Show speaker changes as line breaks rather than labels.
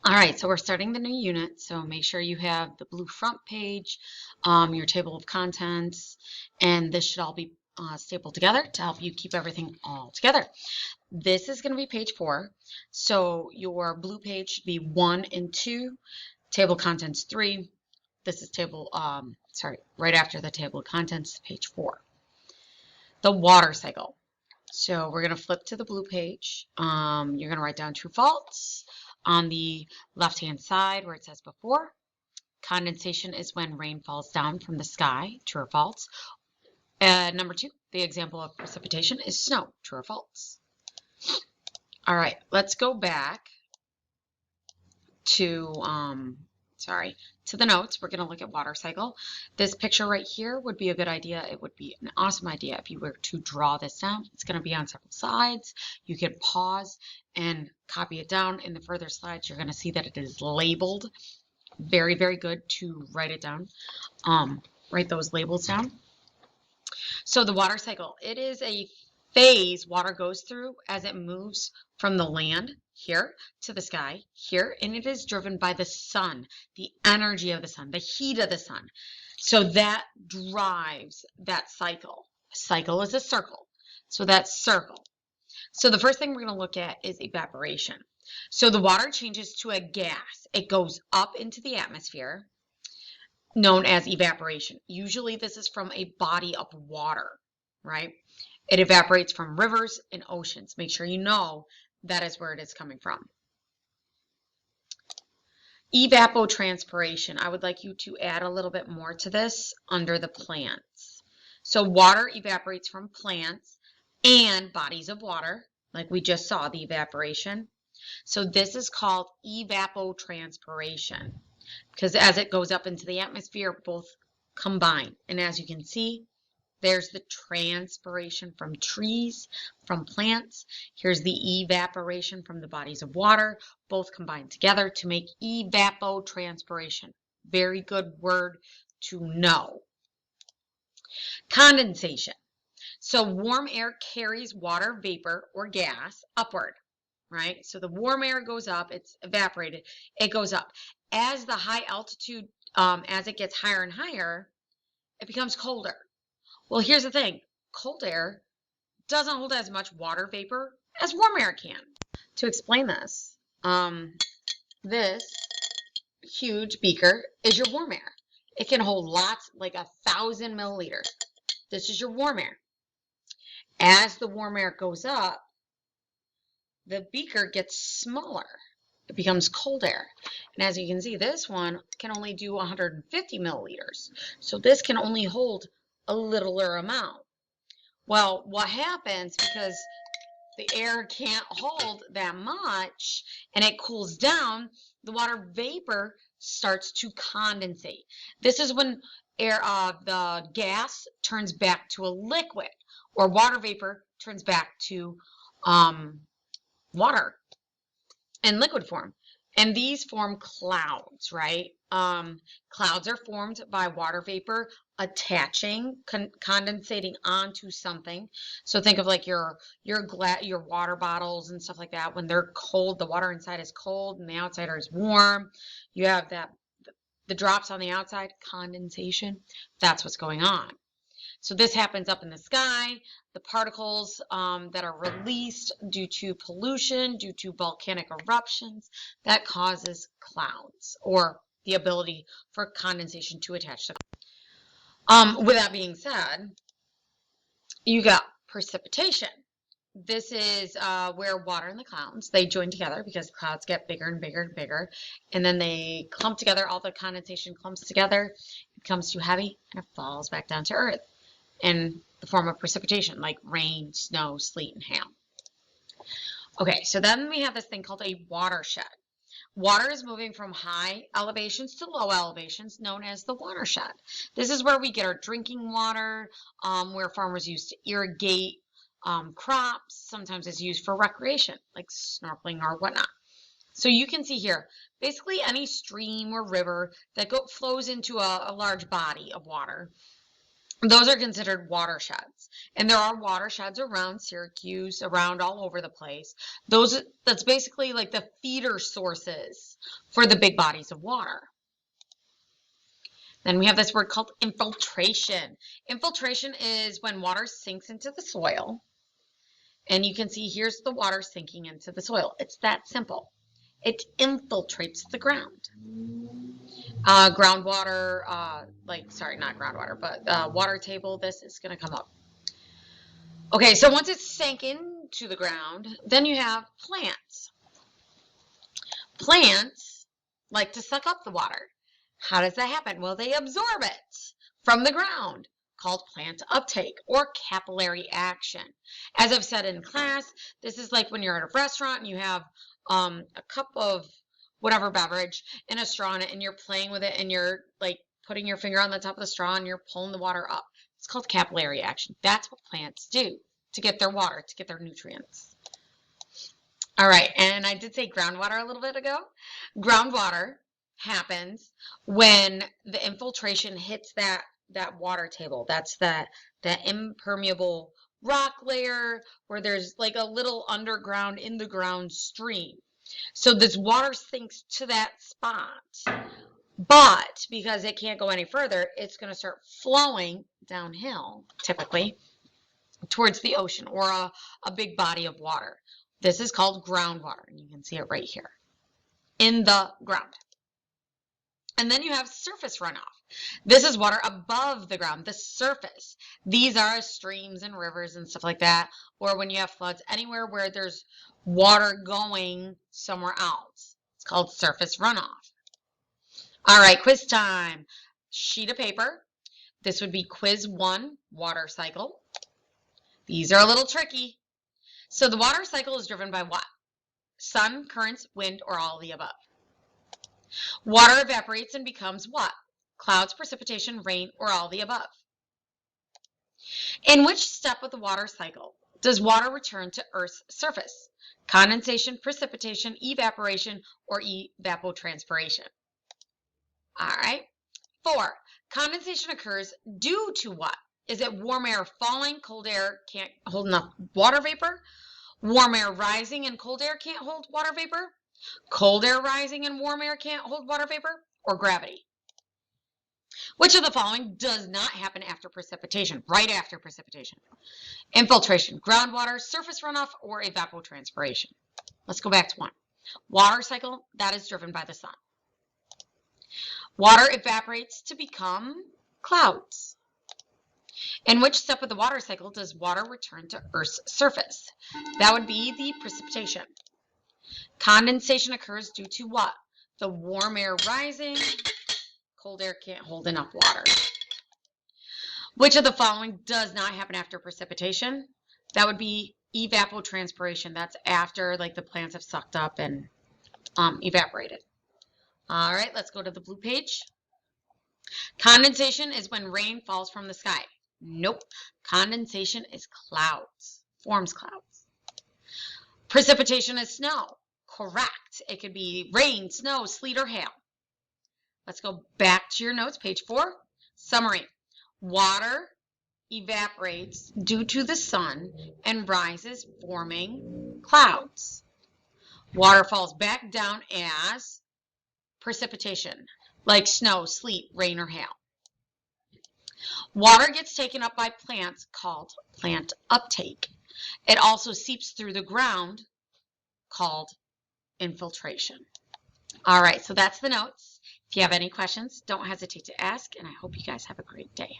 All right, so we're starting the new unit, so make sure you have the blue front page, your table of contents, and this should all be stapled together to help you keep everything all together. This is going to be page 4, so your blue page should be 1 and 2, table of contents 3. This is right after the table of contents, page 4. The water cycle. So we're going to flip to the blue page. You're going to write down true, false. On the left-hand side where it says before, condensation is when rain falls down from the sky, true or false. Number 2, the example of precipitation is snow, true or false. All right, let's go back to the notes. We're going to look at water cycle. This picture right here would be a good idea. It would be an awesome idea if you were to draw this down. It's going to be on several slides. You can pause and copy it down. In the further slides, you're going to see that it is labeled. Very, very good to write it down. Write those labels down. So the water cycle, it is a phase water goes through as it moves from the land here to the sky here, and it is driven by the sun, the energy of the sun, the heat of the sun. So that drives that cycle. A cycle is a circle. So that's circle. So the first thing we're going to look at is evaporation. So the water changes to a gas. It goes up into the atmosphere, known as evaporation. Usually this is from a body of water, right? It evaporates from rivers and oceans. Make sure you know that is where it is coming from. Evapotranspiration. I would like you to add a little bit more to this under the plants. So water evaporates from plants and bodies of water, like we just saw the evaporation. So this is called evapotranspiration because as it goes up into the atmosphere, both combine. And as you can see, there's the transpiration from trees, from plants. Here's the evaporation from the bodies of water, both combined together to make evapotranspiration. Very good word to know. Condensation. So warm air carries water vapor or gas upward, right? So the warm air goes up, it's evaporated, it goes up. As the high altitude, as it gets higher and higher, it becomes colder. Well, here's the thing. Cold air doesn't hold as much water vapor as warm air can. To explain this, this huge beaker is your warm air. It can hold lots, like 1,000 milliliters. This is your warm air. As the warm air goes up, the beaker gets smaller. It becomes cold air. And as you can see, this one can only do 150 milliliters. So this can only hold a littler amount. Well, what happens because the air can't hold that much and it cools down, the water vapor starts to condensate. This is when the gas turns back to a liquid, or water vapor turns back to water in liquid form. And these form clouds, right? Clouds are formed by water vapor attaching, condensating onto something. So think of like your water bottles and stuff like that. When they're cold, the water inside is cold and the outside is warm. You have the drops on the outside, condensation. That's what's going on. So this happens up in the sky. The particles that are released due to pollution, due to volcanic eruptions, that causes clouds, or the ability for condensation to attach to. With that being said, you got precipitation. This is where water and the clouds, they join together because clouds get bigger and bigger and bigger, and then they clump together, all the condensation clumps together, it becomes too heavy, and it falls back down to earth in the form of precipitation, like rain, snow, sleet, and hail. Okay, so then we have this thing called a watershed. Water is moving from high elevations to low elevations, known as the watershed. This is where we get our drinking water, where farmers use to irrigate crops. Sometimes it's used for recreation, like snorkeling or whatnot. So you can see here, basically any stream or river that flows into a large body of water. Those are considered watersheds. And there are watersheds around Syracuse, around all over the place. That's basically like the feeder sources for the big bodies of water. Then we have this word called infiltration. Infiltration is when water sinks into the soil. And you can see here's the water sinking into the soil. It's that simple. It infiltrates the ground. Groundwater, sorry, not groundwater, but water table, this is going to come up. Okay, so once it's sank into the ground, then you have plants. Plants like to suck up the water. How does that happen? Well, they absorb it from the ground, called plant uptake or capillary action. As I've said in class, this is like when you're at a restaurant and you have a cup of whatever beverage in a straw in it and you're playing with it and you're like putting your finger on the top of the straw and you're pulling the water up. It's called capillary action. That's what plants do to get their water, to get their nutrients. All right, and I did say groundwater a little bit ago. Groundwater happens when the infiltration hits that water table. That's that impermeable rock layer where there's like a little underground, in the ground stream. So this water sinks to that spot, but because it can't go any further, it's going to start flowing downhill, typically, towards the ocean or a big body of water. This is called groundwater, and you can see it right here in the ground. And then you have surface runoff. This is water above the ground, the surface. These are streams and rivers and stuff like that, or when you have floods, anywhere where there's water going somewhere else. It's called surface runoff. All right, quiz time. Sheet of paper. This would be quiz 1, water cycle. These are a little tricky. So the water cycle is driven by what? Sun, currents, wind, or all of the above. Water evaporates and becomes what? Clouds, precipitation, rain, or all of the above. In which step of the water cycle does water return to Earth's surface? Condensation, precipitation, evaporation, or evapotranspiration? All right. 4. Condensation occurs due to what? Is it warm air falling, cold air can't hold enough water vapor? Warm air rising and cold air can't hold water vapor? Cold air rising and warm air can't hold water vapor? Or gravity? Which of the following does not happen after precipitation, right after precipitation? Infiltration, groundwater, surface runoff, or evapotranspiration? Let's go back to 1. Water cycle, that is driven by the sun. Water evaporates to become clouds. In which step of the water cycle does water return to Earth's surface? That would be the precipitation. Condensation occurs due to what? The warm air rising. Cold air can't hold enough water. Which of the following does not happen after precipitation? That would be evapotranspiration. That's after like the plants have sucked up and evaporated. All right, let's go to the blue page. Condensation is when rain falls from the sky. Nope. Condensation is clouds, forms clouds. Precipitation is snow. Correct. It could be rain, snow, sleet, or hail. Let's go back to your notes, page 4. Summary. Water evaporates due to the sun and rises, forming clouds. Water falls back down as precipitation, like snow, sleet, rain, or hail. Water gets taken up by plants called plant uptake. It also seeps through the ground called infiltration. All right, so that's the notes. If you have any questions, don't hesitate to ask, and I hope you guys have a great day.